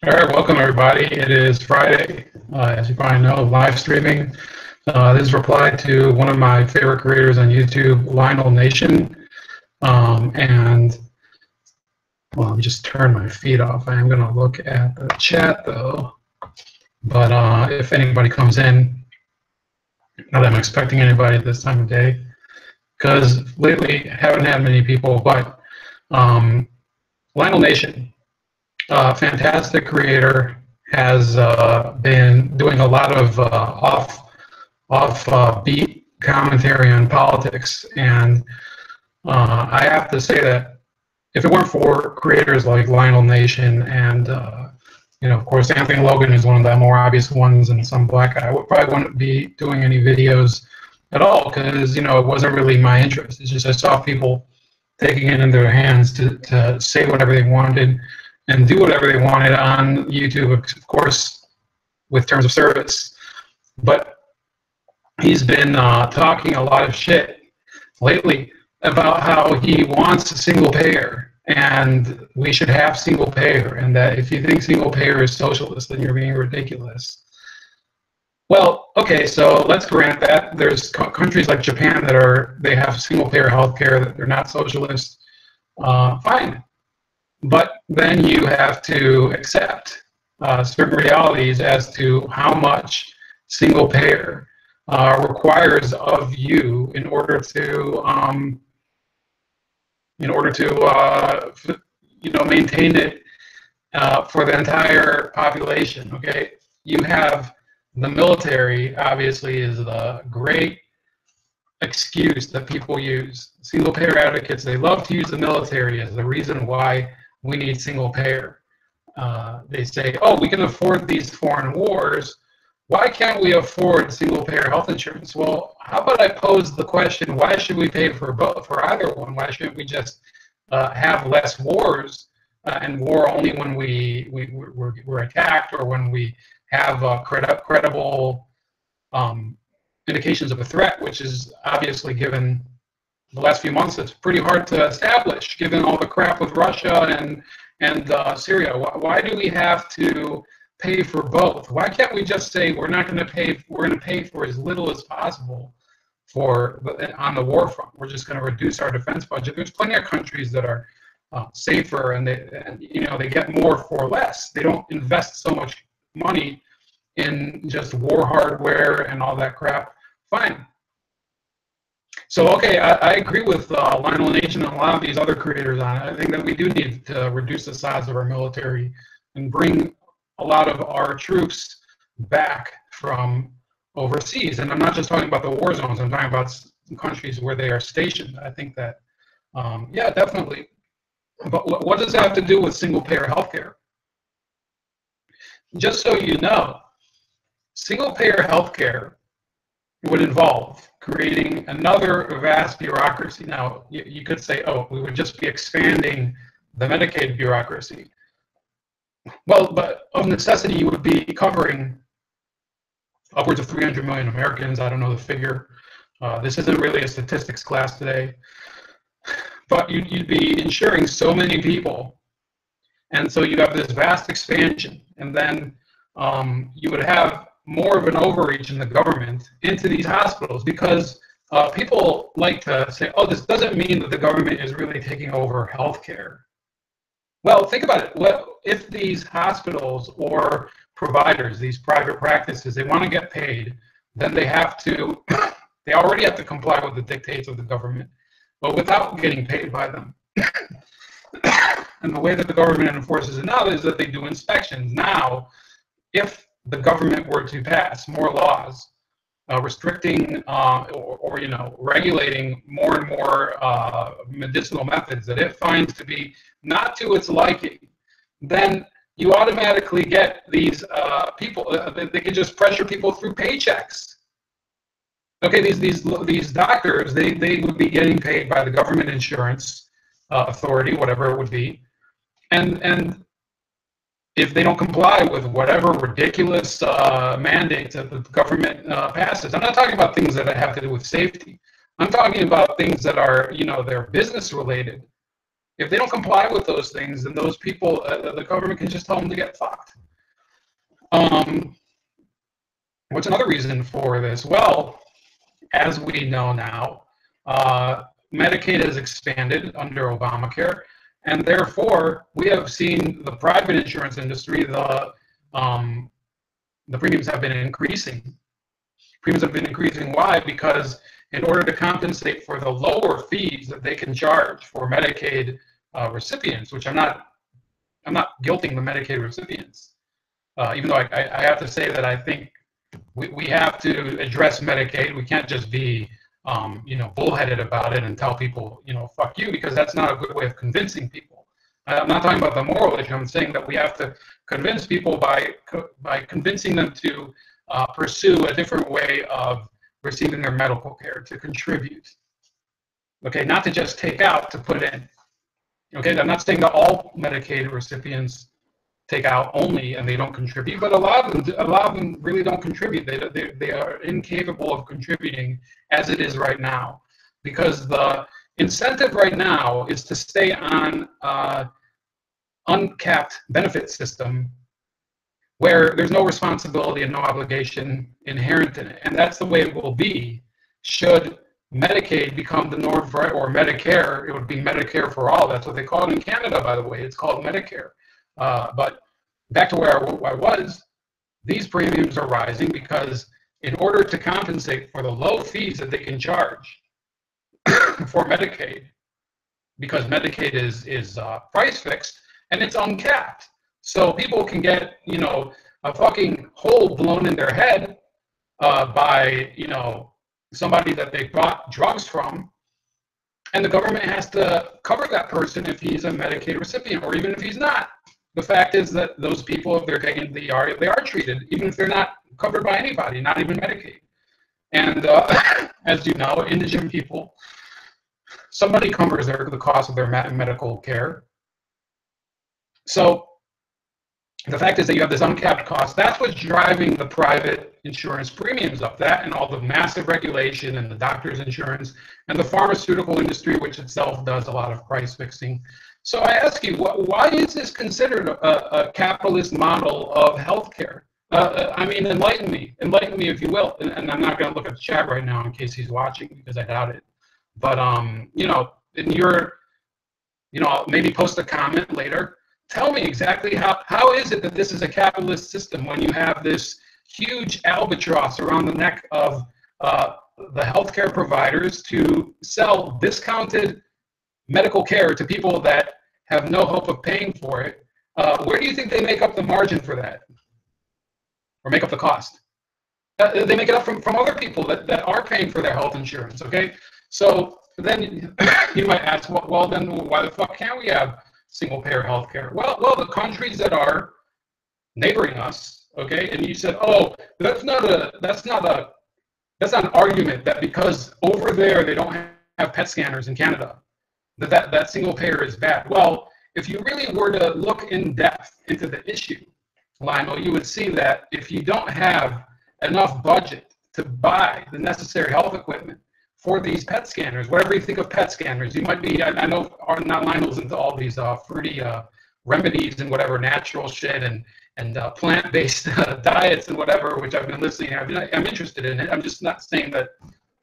All right, welcome everybody. It is Friday, as you probably know, live streaming. This is a reply to one of my favorite creators on YouTube, Lionel Nation. And well, let me just turn my feed off. I am going to look at the chat though. But if anybody comes in, not that I'm expecting anybody at this time of day, because lately I haven't had many people. But Lionel Nation, fantastic creator. Has been doing a lot of off-beat commentary on politics, and I have to say that if it weren't for creators like Lionel Nation and of course, Anthony Logan is one of the more obvious ones, and some black guy, I probably wouldn't be doing any videos at all because it wasn't really my interest. It's just I saw people taking it in their hands to say whatever they wanted and do whatever they wanted on YouTube, of course, with terms of service. But he's been talking a lot of shit lately about how he wants a single payer, and we should have single payer, and that if you think single payer is socialist, then you're being ridiculous. Well, okay, so let's grant that. There's countries like Japan that they have single payer healthcare, that they're not socialist. Fine. But then you have to accept certain realities as to how much single payer requires of you in order to maintain it for the entire population. Okay, you have the military. Obviously, is the great excuse that people use. Single payer advocates, they love to use the military as the reason why we need single payer. They say, oh, we can afford these foreign wars. Why can't we afford single payer health insurance? Well, how about I pose the question, why should we pay for both, for either one? Why shouldn't we just have less wars and war only when we're attacked or when we have credible indications of a threat, which is obviously, given the last few months, it's pretty hard to establish, given all the crap with Russia and Syria. Why do we have to pay for both? Why can't we just say we're not going to pay? We're going to pay for as little as possible on the war front. We're just going to reduce our defense budget. There's plenty of countries that are safer, and they get more for less. They don't invest so much money in just war hardware and all that crap. Fine. So, okay, I agree with Lionel Nation and a lot of these other creators on it. I think that we do need to reduce the size of our military and bring a lot of our troops back from overseas. And I'm not just talking about the war zones. I'm talking about countries where they are stationed. I think that, yeah, definitely. But what does that have to do with single-payer healthcare? Just so you know, single-payer healthcare would involve creating another vast bureaucracy. Now, you could say, oh, we would just be expanding the Medicaid bureaucracy. Well, but of necessity, you would be covering upwards of 300 million Americans. I don't know the figure. This isn't really a statistics class today. But you'd be insuring so many people. And so you have this vast expansion. And then you would have more of an overreach in the government into these hospitals, because people like to say, oh, this doesn't mean that the government is really taking over healthcare. Well, think about it. Well, if these hospitals or providers, these private practices, they want to get paid, then they have to, they already have to comply with the dictates of the government, but without getting paid by them. And the way that the government enforces it now is that they do inspections. Now, if the government were to pass more laws restricting or regulating more and more medicinal methods that it finds to be not to its liking, then you automatically get these people. They can just pressure people through paychecks. Okay, these doctors, they would be getting paid by the government insurance authority, whatever it would be, and if they don't comply with whatever ridiculous mandates that the government passes. I'm not talking about things that have to do with safety. I'm talking about things that are, they're business related. if they don't comply with those things, then those people, the government can just tell them to get fucked. What's another reason for this? Well, as we know now, Medicaid has expanded under Obamacare, and therefore we have seen the private insurance industry, the premiums have been increasing. Premiums have been increasing. Why? Because in order to compensate for the lower fees that they can charge for Medicaid recipients, which I'm not guilting the Medicaid recipients, even though I have to say that I think we have to address Medicaid. We can't just be bullheaded about it and tell people, fuck you, because that's not a good way of convincing people. I'm not talking about the moral issue. I'm saying that we have to convince people by convincing them to pursue a different way of receiving their medical care, to contribute. Okay, not to just take out, to put in. Okay, I'm not saying that all Medicaid recipients take out only and they don't contribute, but a lot of them really don't contribute. They are incapable of contributing as it is right now, because the incentive right now is to stay on uncapped benefit system where there's no responsibility and no obligation inherent in it. And that's the way it will be should Medicaid become the norm for, or Medicare. It would be Medicare for all. That's what they call it in Canada, by the way. It's called Medicare. But back to where I was, these premiums are rising because in order to compensate for the low fees that they can charge for Medicaid, because Medicaid is price fixed and it's uncapped. So people can get, a fucking hole blown in their head by, somebody that they bought drugs from, and the government has to cover that person if he's a Medicaid recipient, or even if he's not. The fact is that those people, if they're taking they are treated, even if they're not covered by anybody, not even Medicaid. And as you know, indigent people, somebody covers the cost of their medical care. So the fact is that you have this uncapped cost. That's what's driving the private insurance premiums up. That and all the massive regulation and the doctor's insurance and the pharmaceutical industry, which itself does a lot of price fixing. So I ask you, why is this considered a capitalist model of healthcare? Enlighten me if you will. And I'm not going to look at the chat right now in case he's watching, because I doubt it. But in your, maybe post a comment later. Tell me exactly how is it that this is a capitalist system when you have this huge albatross around the neck of the healthcare providers to sell discounted medical care to people that have no hope of paying for it? Where do you think they make up the margin for that, or make up the cost? They make it up from other people that are paying for their health insurance. Okay, so then you might ask, well, then why the fuck can't we have single-payer healthcare? Well, the countries that are neighboring us, okay, and you said, oh, that's not an argument that because over there they don't have PET scanners in Canada, that single-payer is bad. Well, if you really were to look in depth into the issue, Lionel, you would see that if you don't have enough budget to buy the necessary health equipment for these PET scanners, whatever you think of PET scanners, you might be, I know not Lionel's into all these fruity remedies and whatever, natural shit and plant-based diets and whatever, which I've been listening. I'm interested in it. I'm just not saying that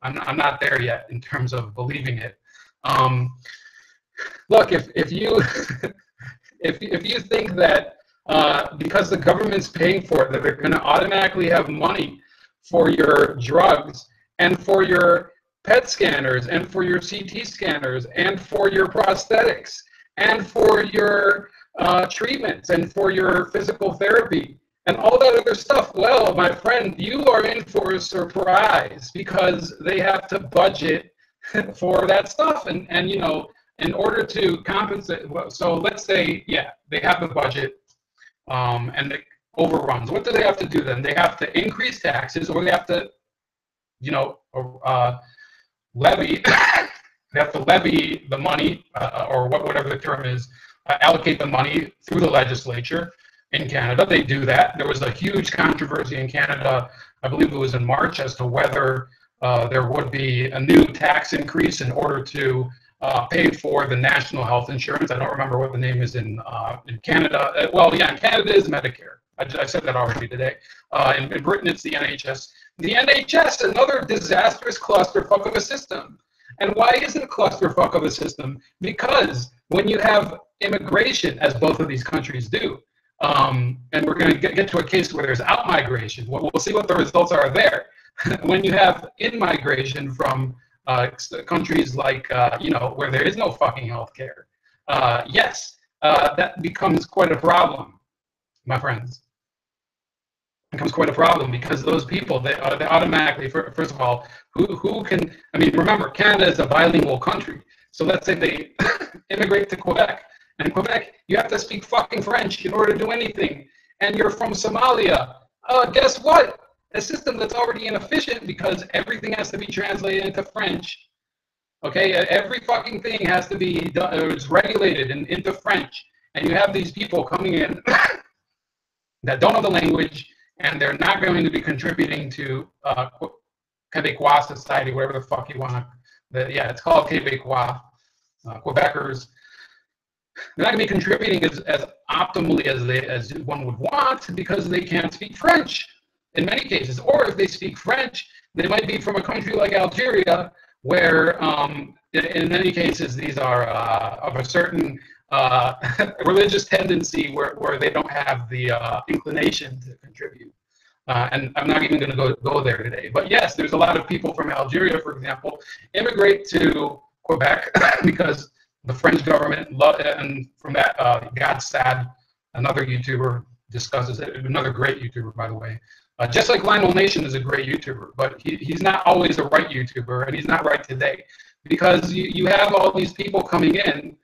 I'm not there yet in terms of believing it. Look, if you if you think that because the government's paying for it, that they're going to automatically have money for your drugs and for your PET scanners and for your CT scanners and for your prosthetics and for your treatments and for your physical therapy and all that other stuff, well, my friend, you are in for a surprise, because they have to budget for that stuff. And in order to compensate, so let's say, yeah, they have the budget and it overruns. What do they have to do then? They have to increase taxes, or they have to, levy. They have to levy the money, or whatever the term is, allocate the money through the legislature. In Canada, they do that. There was a huge controversy in Canada, I believe it was in March, as to whether there would be a new tax increase in order to paid for the national health insurance. I don't remember what the name is in Canada. Well, yeah, in Canada is Medicare. I said that already today. In Britain, it's the NHS. The NHS, another disastrous clusterfuck of a system. And why is it a clusterfuck of a system? Because when you have immigration, as both of these countries do, and we're going to get to a case where there's out-migration. We'll see what the results are there. When you have in-migration from countries like, where there is no fucking healthcare, yes, that becomes quite a problem, my friends. It becomes quite a problem because those people, they automatically, first of all, who can, I mean, remember, Canada is a bilingual country. So let's say they immigrate to Quebec. And in Quebec, you have to speak fucking French in order to do anything. And you're from Somalia. Guess what? A system that's already inefficient because everything has to be translated into French. Okay, every fucking thing has to be done, it's regulated into French. And you have these people coming in that don't know the language, and they're not going to be contributing to Quebecois society, whatever the fuck you want to. Yeah, it's called Quebecois, Quebecers. They're not going to be contributing as optimally as one would want because they can't speak French in many cases. Or if they speak French, they might be from a country like Algeria, where in many cases these are of a certain religious tendency where they don't have the inclination to contribute. And I'm not even going to go there today. But yes, there's a lot of people from Algeria, for example, immigrate to Quebec because the French government, and from that, God Sad, another YouTuber, discusses it. Another great YouTuber, by the way. Just like Lionel Nation is a great YouTuber, but he's not always a right YouTuber, and he's not right today. Because you have all these people coming in,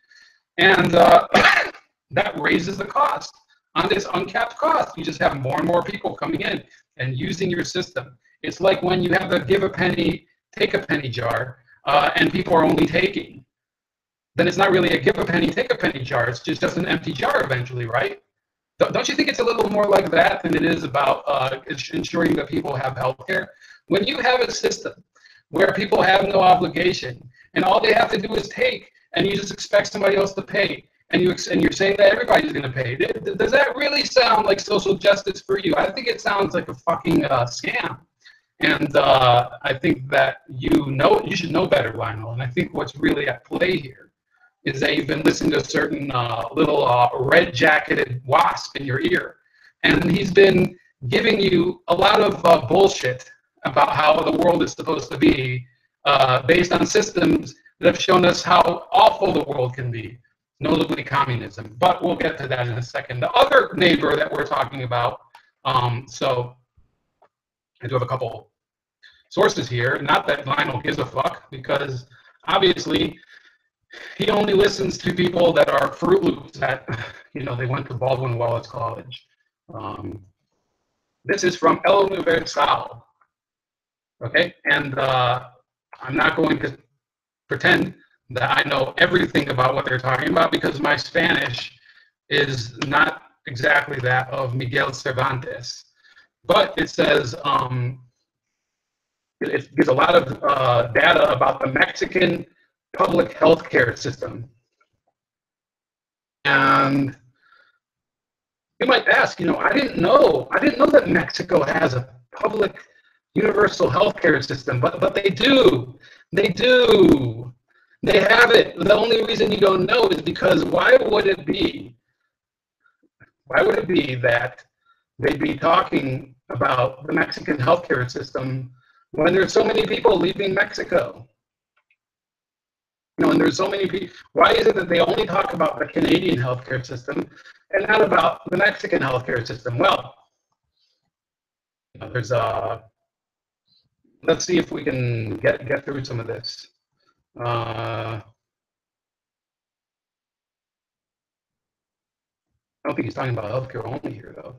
and that raises the cost. On this uncapped cost, you just have more and more people coming in and using your system. It's like when you have the give a penny, take a penny jar, and people are only taking. Then it's not really a give a penny, take a penny jar. It's just an empty jar eventually, right? Don't you think it's a little more like that than it is about ensuring that people have health care? When you have a system where people have no obligation and all they have to do is take, and you just expect somebody else to pay, and you're saying that everybody's going to pay, does that really sound like social justice for you? I think it sounds like a fucking scam. And I think that you should know better, Lionel. And I think what's really at play here is that you've been listening to a certain little red-jacketed wasp in your ear. And he's been giving you a lot of bullshit about how the world is supposed to be based on systems that have shown us how awful the world can be, notably communism. But we'll get to that in a second. The other neighbor that we're talking about, so I do have a couple sources here. Not that Lionel gives a fuck, because obviously he only listens to people that are Fruit Loops that, they went to Baldwin Wallace College. This is from El Universal, okay? And I'm not going to pretend that I know everything about what they're talking about because my Spanish is not exactly that of Miguel Cervantes. But it says, it gives a lot of data about the Mexican public health care system. And you might ask, I didn't know that Mexico has a public universal health care system, but they do. They do. They have it. The only reason you don't know is because why would it be that they'd be talking about the Mexican healthcare system when there's so many people leaving Mexico? And there's so many people. Why is it that they only talk about the Canadian healthcare system and not about the Mexican healthcare system? Well, there's let's see if we can get through some of this. I don't think he's talking about healthcare only here, though.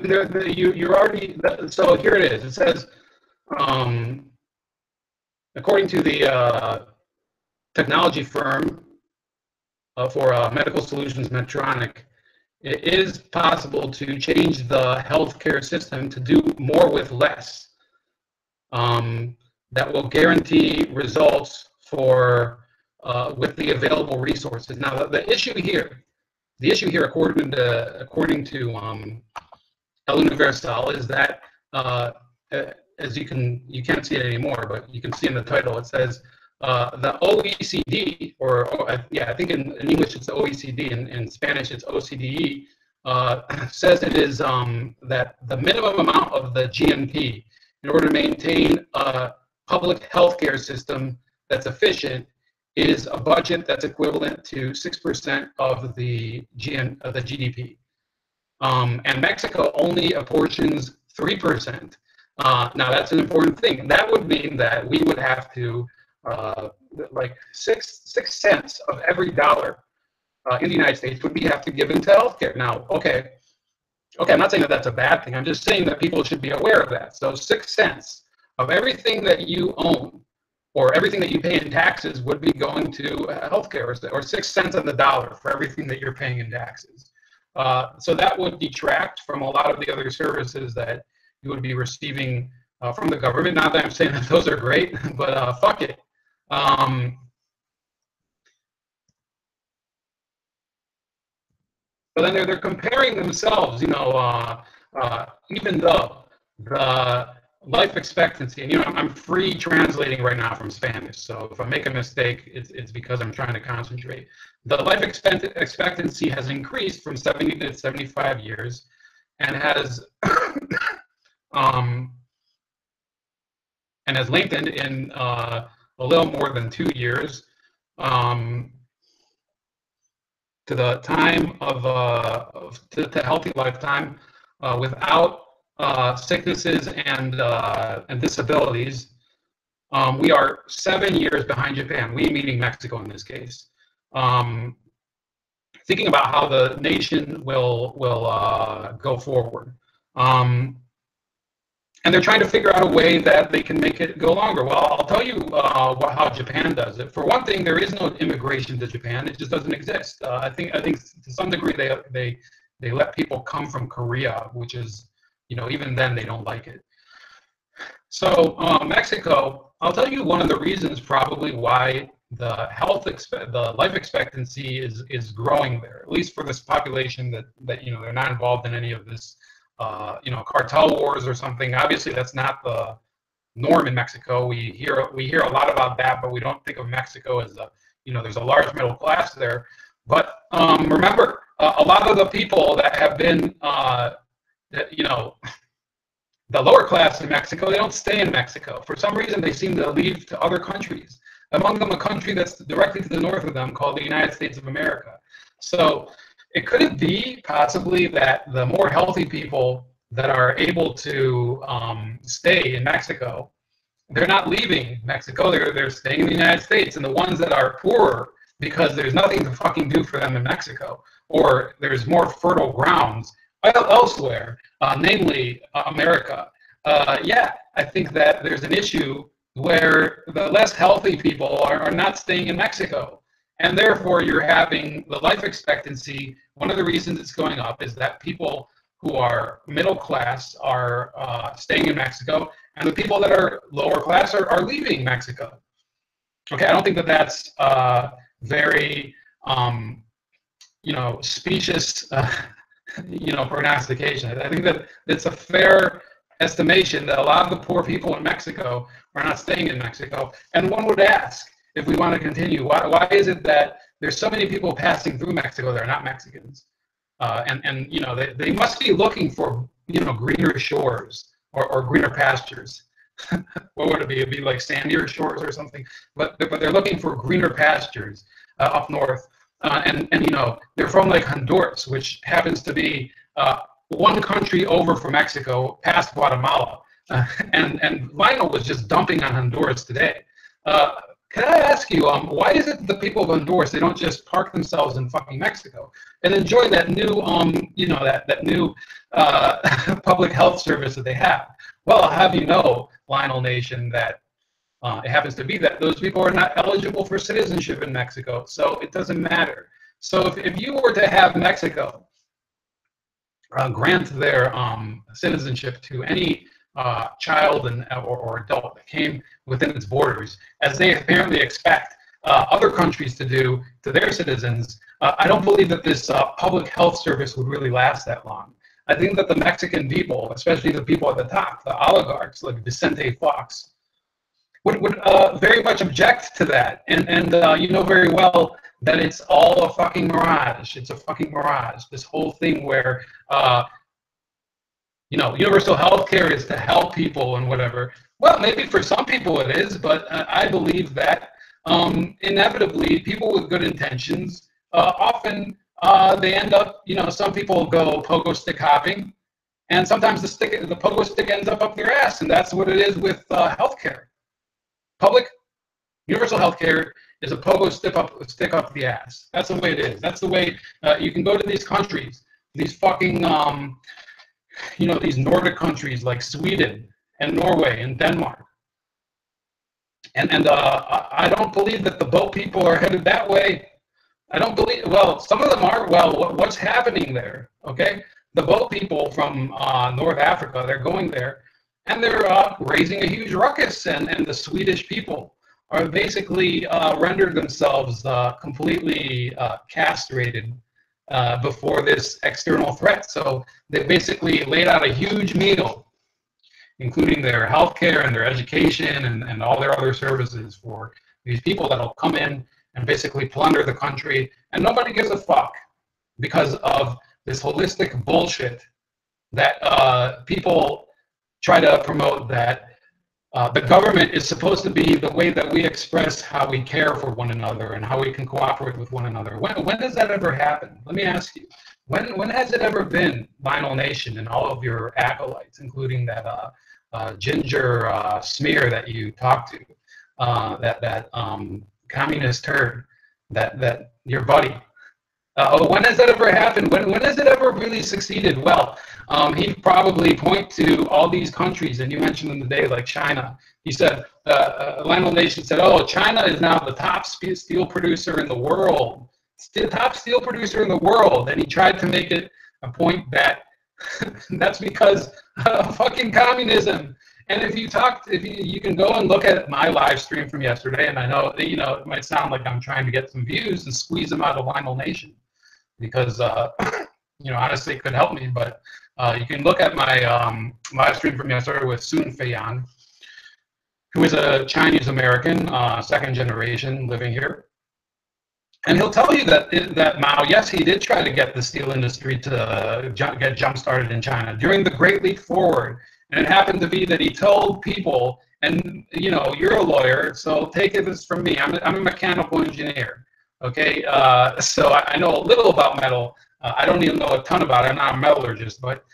You're already, so here it is. It says, according to the technology firm for medical solutions, Medtronic, it is possible to change the healthcare system to do more with less. That will guarantee results for with the available resources. Now, the issue here, according to El Universal, is that as you can't see it anymore, but you can see in the title, it says the OECD, yeah, I think in English it's the OECD, in Spanish it's OCDE, says it is that the minimum amount of the GNP in order to maintain a public healthcare system that's efficient is a budget that's equivalent to 6% of the GDP. And Mexico only apportions 3%. Now that's an important thing. That would mean that we would have to like six cents of every dollar in the United States would have to give into healthcare. Now, okay, I'm not saying that that's a bad thing. I'm just saying that people should be aware of that. So 6 cents of everything that you own or everything that you pay in taxes would be going to healthcare, or 6 cents on the dollar for everything that you're paying in taxes. So that would detract from a lot of the other services that you would be receiving from the government. Not that I'm saying that those are great, but fuck it. But then they're comparing themselves, you know, even though the life expectancy, and you know, I'm free translating right now from Spanish, so if I make a mistake, it's because I'm trying to concentrate. The life expectancy has increased from 70 to 75 years, and has lengthened in a little more than 2 years. To the time of to healthy lifetime without sicknesses and disabilities. We are 7 years behind Japan. We meaning Mexico in this case. Thinking about how the nation will go forward. And they're trying to figure out a way that they can make it go longer. Well, I'll tell you how Japan does it. For one thing, there is no immigration to Japan. It just doesn't exist. I think to some degree they let people come from Korea, which is, you know, even then they don't like it. So Mexico, I'll tell you one of the reasons probably why the life expectancy is growing there, at least for this population that you know, they're not involved in any of this. You know, cartel wars or something. Obviously, that's not the norm in Mexico. We hear a lot about that, but we don't think of Mexico as you know, there's a large middle class there. But remember, a lot of the people that have been, you know, the lower class in Mexico, they don't stay in Mexico. For some reason, they seem to leave to other countries. Among them, a country that's directly to the north of them called the United States of America. So it could be possibly that the more healthy people that are able to stay in Mexico, they're not leaving Mexico, they're staying in the United States. And the ones that are poorer because there's nothing to fucking do for them in Mexico, or there's more fertile grounds elsewhere, namely America. Yeah, I think that there's an issue where the less healthy people are not staying in Mexico. And therefore, you're having the life expectancy. One of the reasons it's going up is that people who are middle class are staying in Mexico, and the people that are lower class are leaving Mexico. Okay, I don't think that that's very, you know, specious, you know, prognostication. I think that it's a fair estimation that a lot of the poor people in Mexico are not staying in Mexico. And one would ask, if we want to continue, why is it that there's so many people passing through Mexico that are not Mexicans? And you know, they must be looking for, you know, greener shores or greener pastures. What would it be? It'd be like sandier shores or something. But they're looking for greener pastures up north. And you know, they're from like Honduras, which happens to be one country over from Mexico, past Guatemala. And Lionel was just dumping on Honduras today. Can I ask you, why is it the people of Honduras, they don't just park themselves in fucking Mexico and enjoy that new, you know, that new public health service that they have? Well, I'll have you know, Lionel Nation, that it happens to be that those people are not eligible for citizenship in Mexico, so it doesn't matter. So if you were to have Mexico grant their citizenship to any child or adult that came within its borders, as they apparently expect other countries to do to their citizens, I don't believe that this public health service would really last that long. I think that the Mexican people, especially the people at the top, the oligarchs like Vicente Fox, would very much object to that. And you know very well that it's all a fucking mirage. It's a fucking mirage. This whole thing where, you know, universal health care is to help people and whatever. Well, maybe for some people it is, but I believe that inevitably people with good intentions often they end up, you know, some people go pogo stick hopping, and sometimes the pogo stick ends up their ass, and that's what it is with healthcare. Public universal healthcare is a pogo stick up the ass. That's the way it is. That's the way you can go to these countries, these fucking, you know, these Nordic countries like Sweden and Norway and Denmark. And I don't believe that the boat people are headed that way. I don't believe, well, some of them are. Well, what's happening there, okay? The boat people from North Africa, they're going there, and they're raising a huge ruckus, and the Swedish people are basically rendered themselves completely castrated before this external threat. So they basically laid out a huge meal, including their healthcare and their education and all their other services for these people that'll come in and basically plunder the country, and nobody gives a fuck because of this holistic bullshit that people try to promote, that the government is supposed to be the way that we express how we care for one another and how we can cooperate with one another. When does that ever happen? Let me ask you. When has it ever been, Lionel Nation and all of your acolytes, including that ginger smear that you talked to, that communist turd, that your buddy? When has that ever happened? When has it ever really succeeded? Well, he'd probably point to all these countries, and you mentioned them today, like China. He said, Lionel Nation said, oh, China is now the top steel producer in the world. The top steel producer in the world. And he tried to make it a point that that's because of fucking communism. And if you can go and look at my live stream from yesterday, and I know, you know, it might sound like I'm trying to get some views and squeeze them out of Lionel Nation, because, you know, honestly, it could help me. But you can look at my live stream from yesterday with Sun Feiyang, who is a Chinese American, second generation living here. And he'll tell you that Mao, yes, he did try to get the steel industry to get jump-started in China during the Great Leap Forward. And it happened to be that he told people, and, you know, you're a lawyer, so take this from me. I'm a mechanical engineer, okay? So I know a little about metal. I don't even know a ton about it. I'm not a metallurgist, but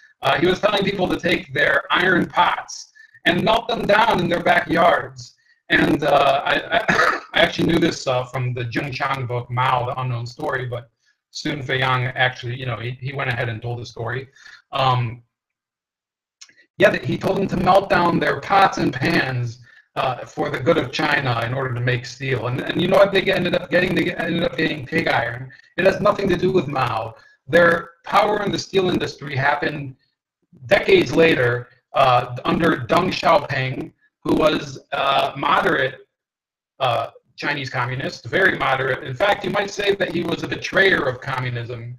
he was telling people to take their iron pots and melt them down in their backyards. And I actually knew this from the Jung Chang book, Mao, The Unknown Story, but Sun Feiyang actually, you know, he went ahead and told the story. Yeah, he told them to melt down their pots and pans for the good of China in order to make steel. And you know what they ended up getting? They ended up getting pig iron. It has nothing to do with Mao. Their power in the steel industry happened decades later under Deng Xiaoping, who was moderate Chinese communist, very moderate. In fact, you might say that he was a betrayer of communism,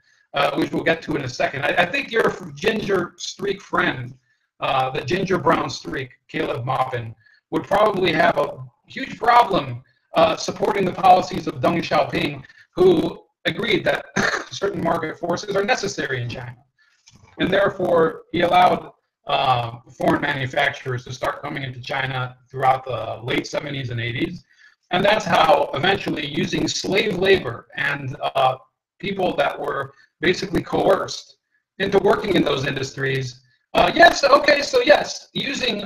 which we'll get to in a second. I think your ginger streak friend, the ginger brown streak, Caleb Maupin, would probably have a huge problem supporting the policies of Deng Xiaoping, who agreed that certain market forces are necessary in China. And therefore, he allowed foreign manufacturers to start coming into China throughout the late 70s and 80s. And that's how eventually, using slave labor and people that were basically coerced into working in those industries, yes, okay, so yes, using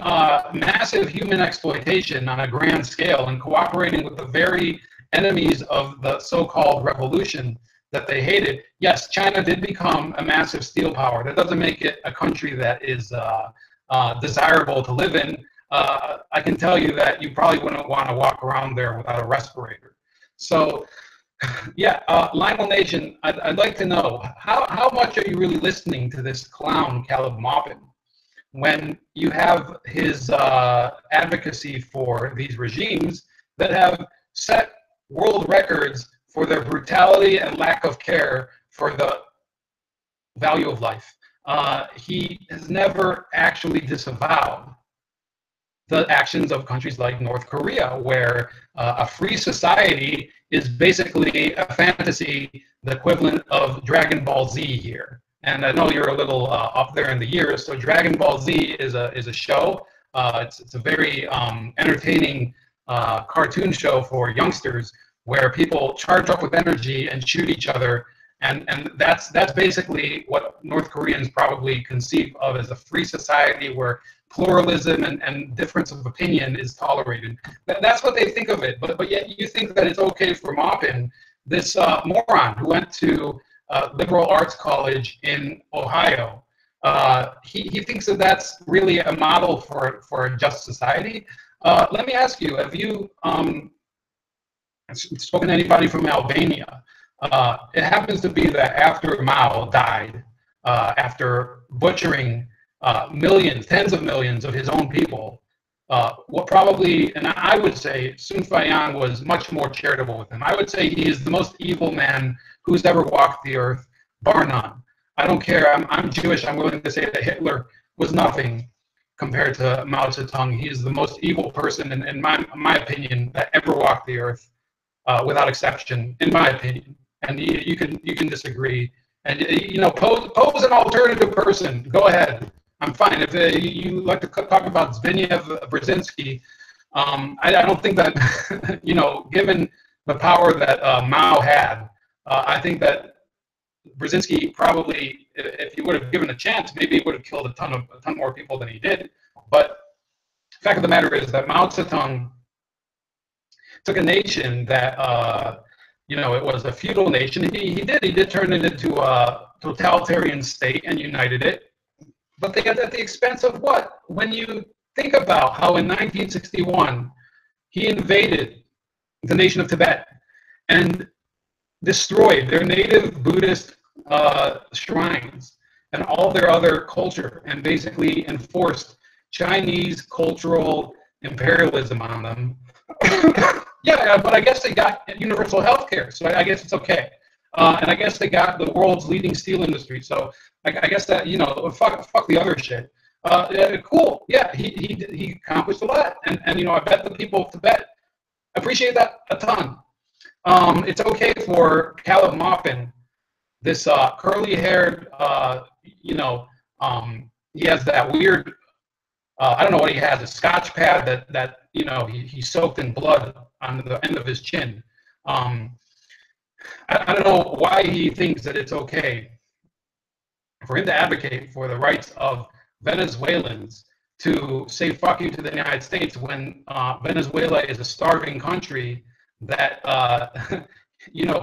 massive human exploitation on a grand scale and cooperating with the very enemies of the so-called revolution that they hated, yes, China did become a massive steel power. That doesn't make it a country that is desirable to live in. I can tell you that you probably wouldn't want to walk around there without a respirator. So Yeah, Lionel Nation, I'd like to know, how much are you really listening to this clown, Caleb Maupin, when you have his advocacy for these regimes that have set world records for their brutality and lack of care for the value of life? He has never actually disavowed the actions of countries like North Korea, where a free society is basically a fantasy, the equivalent of Dragon Ball Z here. And I know you're a little up there in the years, so Dragon Ball Z is a show. It's a very entertaining cartoon show for youngsters where people charge up with energy and shoot each other. And that's basically what North Koreans probably conceive of as a free society where pluralism and difference of opinion is tolerated. That's what they think of it. But yet you think that it's okay for Maupin, this moron who went to liberal arts college in Ohio. He thinks that that's really a model for a just society. Let me ask you, have you spoken to anybody from Albania? It happens to be that after Mao died, after butchering millions, tens of millions of his own people, what probably, and I would say Sun Fayang was much more charitable with him. I would say he is the most evil man who's ever walked the earth, bar none. I don't care. I'm Jewish. I'm willing to say that Hitler was nothing compared to Mao Zedong. He is the most evil person, in my opinion, that ever walked the earth, without exception, in my opinion. And you can disagree. And pose an alternative person. Go ahead. I'm fine. If you like to talk about Zbigniew Brzezinski, I don't think that given the power that Mao had, I think that Brzezinski probably, if he would have given a chance, maybe he would have killed a ton more people than he did. But the fact of the matter is that Mao Zedong took a nation that it was a feudal nation. He did turn it into a totalitarian state and united it. But they got at the expense of what? When you think about how in 1961 he invaded the nation of Tibet and destroyed their native Buddhist shrines and all their other culture and basically enforced Chinese cultural imperialism on them. Yeah, but I guess they got universal health care, so I guess it's okay. And I guess they got the world's leading steel industry, so I guess that, fuck the other shit. Cool, yeah, he accomplished a lot, and I bet the people of Tibet appreciate that a ton. It's okay for Caleb Maupin, this curly-haired, he has that weird, I don't know what he has, a scotch pad that he soaked in blood on the end of his chin. I don't know why he thinks that it's okay for him to advocate for the rights of Venezuelans to say fuck you to the United States when Venezuela is a starving country that,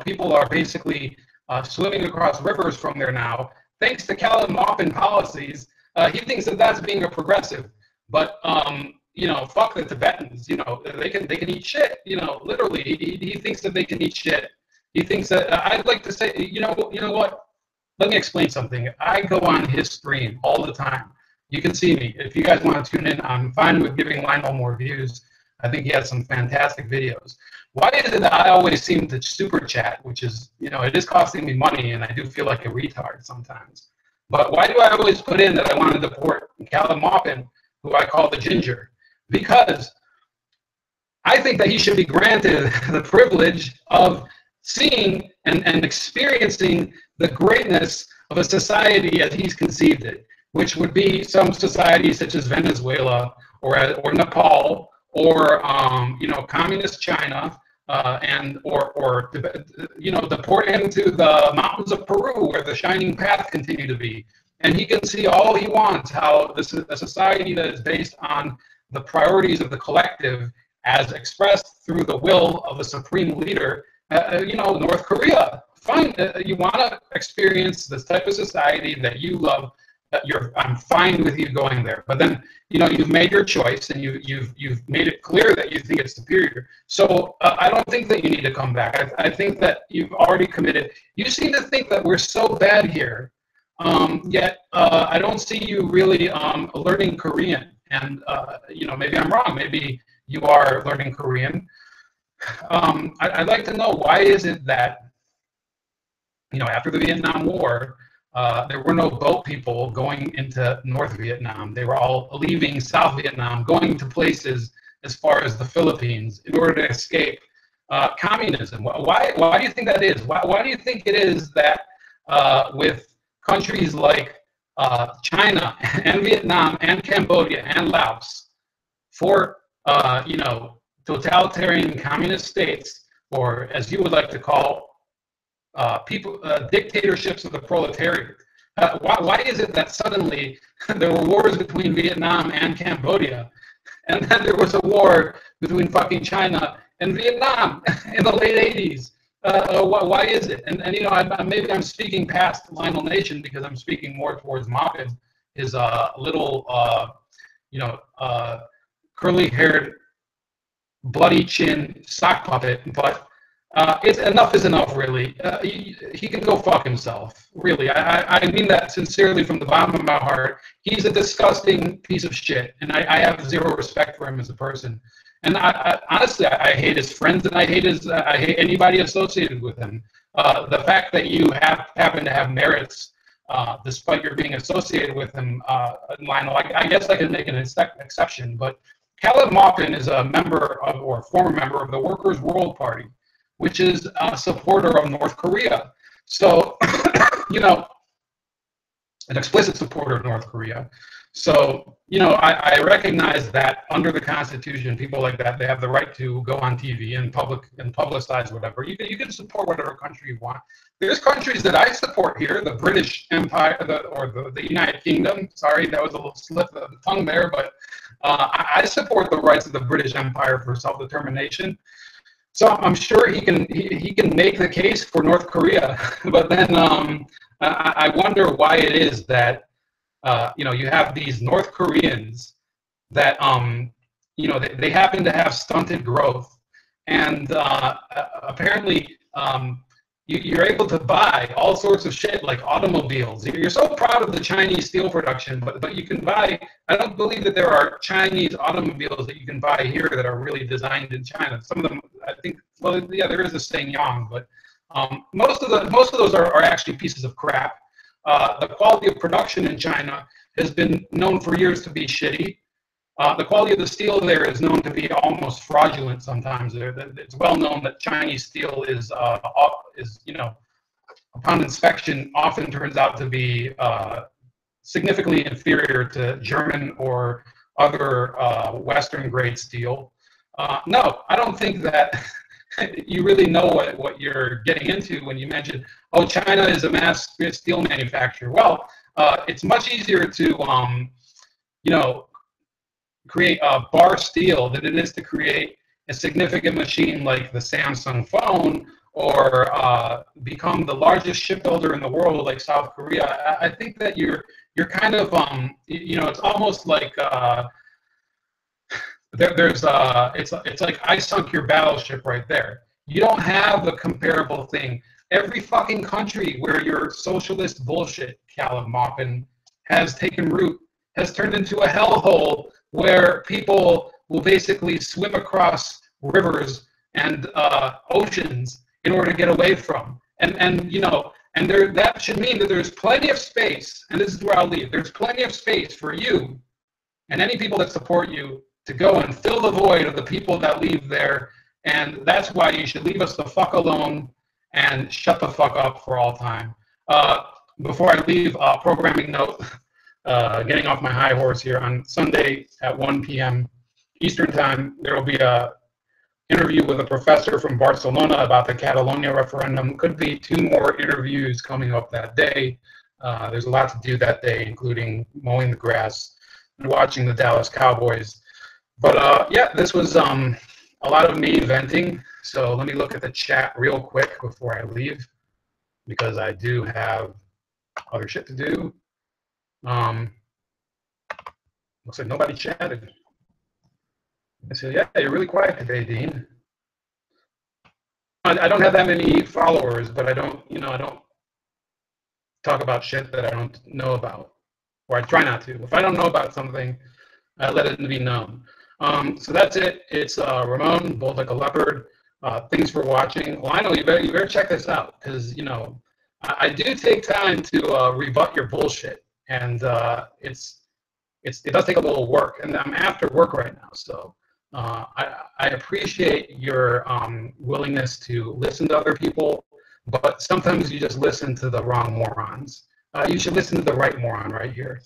people are basically swimming across rivers from there now. Thanks to Caleb Maupin policies, he thinks that that's being a progressive. But, fuck the Tibetans, they can eat shit, literally. He thinks that they can eat shit. He thinks that, I'd like to say, you know what? Let me explain something. I go on his stream all the time. You can see me. If you guys want to tune in, I'm fine with giving Lionel more views. I think he has some fantastic videos. Why is it that I always seem to super chat, which is, it is costing me money, and I do feel like a retard sometimes. But why do I always put in that I want to deport Caleb Maupin, who I call the ginger? Because I think that he should be granted the privilege of seeing and experiencing the greatness of a society as he's conceived it, which would be some society such as Venezuela or Nepal or communist China, or deport him to the mountains of Peru where the shining path continue to be, and he can see all he wants how this is a society that is based on the priorities of the collective as expressed through the will of a supreme leader. North Korea, fine. You want to experience this type of society that you love. I'm fine with you going there. But then, you've made your choice, and you've made it clear that you think it's superior. So I don't think that you need to come back. I think that you've already committed. You seem to think that we're so bad here, yet I don't see you really learning Korean. And maybe I'm wrong. Maybe you are learning Korean. I'd like to know, why is it that after the Vietnam War, there were no boat people going into North Vietnam. They were all leaving South Vietnam, going to places as far as the Philippines in order to escape communism. Why do you think that is? Why do you think it is that with countries like China and Vietnam and Cambodia and Laos, for totalitarian communist states, or as you would like to call dictatorships of the proletariat. Why is it that suddenly there were wars between Vietnam and Cambodia, and then there was a war between fucking China and Vietnam in the late 80s? Why is it? And maybe I'm speaking past Lionel Nation, because I'm speaking more towards Moppin, his little curly-haired, bloody chin sock puppet, but it's enough is enough, really. He can go fuck himself, really. I mean that sincerely from the bottom of my heart. He's a disgusting piece of shit, and I have zero respect for him as a person. And honestly, I hate his friends, and I hate anybody associated with him. The fact that you happen to have merits, despite your being associated with him, Lionel, I guess I can make an exception. But Caleb Maupin is a member of, or former member of, the Workers' World Party, which is a supporter of North Korea. So, an explicit supporter of North Korea. So, I recognize that under the Constitution, people like that, they have the right to go on TV and publicize whatever. You can support whatever country you want. There's countries that I support here, the British Empire, or the United Kingdom. Sorry, that was a little slip of the tongue there, but I support the rights of the British Empire for self-determination. So I'm sure he can make the case for North Korea, but then I wonder why it is that you have these North Koreans that they happen to have stunted growth, and apparently you're able to buy all sorts of shit like automobiles. You're so proud of the Chinese steel production, but you can buy. I don't believe that there are Chinese automobiles that you can buy here that are really designed in China. Some of them, I think, well, yeah, there is a Sangyong, but most of those are actually pieces of crap. The quality of production in China has been known for years to be shitty. The quality of the steel there is known to be almost fraudulent sometimes. It's well known that Chinese steel is upon inspection, often turns out to be significantly inferior to German or other Western grade steel. No, I don't think that you really know what you're getting into when you mention, oh, China is a mass steel manufacturer. Well, it's much easier to create a bar steel than it is to create a significant machine like the Samsung phone, or become the largest shipbuilder in the world like South Korea. I think that you're kind of it's almost like it's like I sunk your battleship right there. You don't have a comparable thing. Every fucking country where your socialist bullshit, Caleb Maupin, has taken root has turned into a hellhole where people will basically swim across rivers and oceans in order to get away from. And that should mean that there's plenty of space, and this is where I'll leave. There's plenty of space for you and any people that support you to go and fill the void of the people that leave there. And that's why you should leave us the fuck alone and shut the fuck up for all time. Before I leave, programming note, getting off my high horse here, on Sunday at 1 p.m. Eastern Time, there will be a interview with a professor from Barcelona about the Catalonia referendum. Could be 2 more interviews coming up that day. There's a lot to do that day, including mowing the grass and watching the Dallas Cowboys. But yeah, this was a lot of me venting. So let me look at the chat real quick before I leave, because I do have other shit to do. Looks like nobody chatted. I said, yeah, you're really quiet today, Dean. I don't have that many followers, but I don't, I don't talk about shit that I don't know about, or I try not to. If I don't know about something, I let it be known. So that's it. It's Ramon, Bold Like a Leopard. Thanks for watching. Lionel, you better check this out, because I do take time to rebut your bullshit, and it does take a little work, and I'm after work right now, so I appreciate your willingness to listen to other people, but sometimes you just listen to the wrong morons. You should listen to the right moron right here.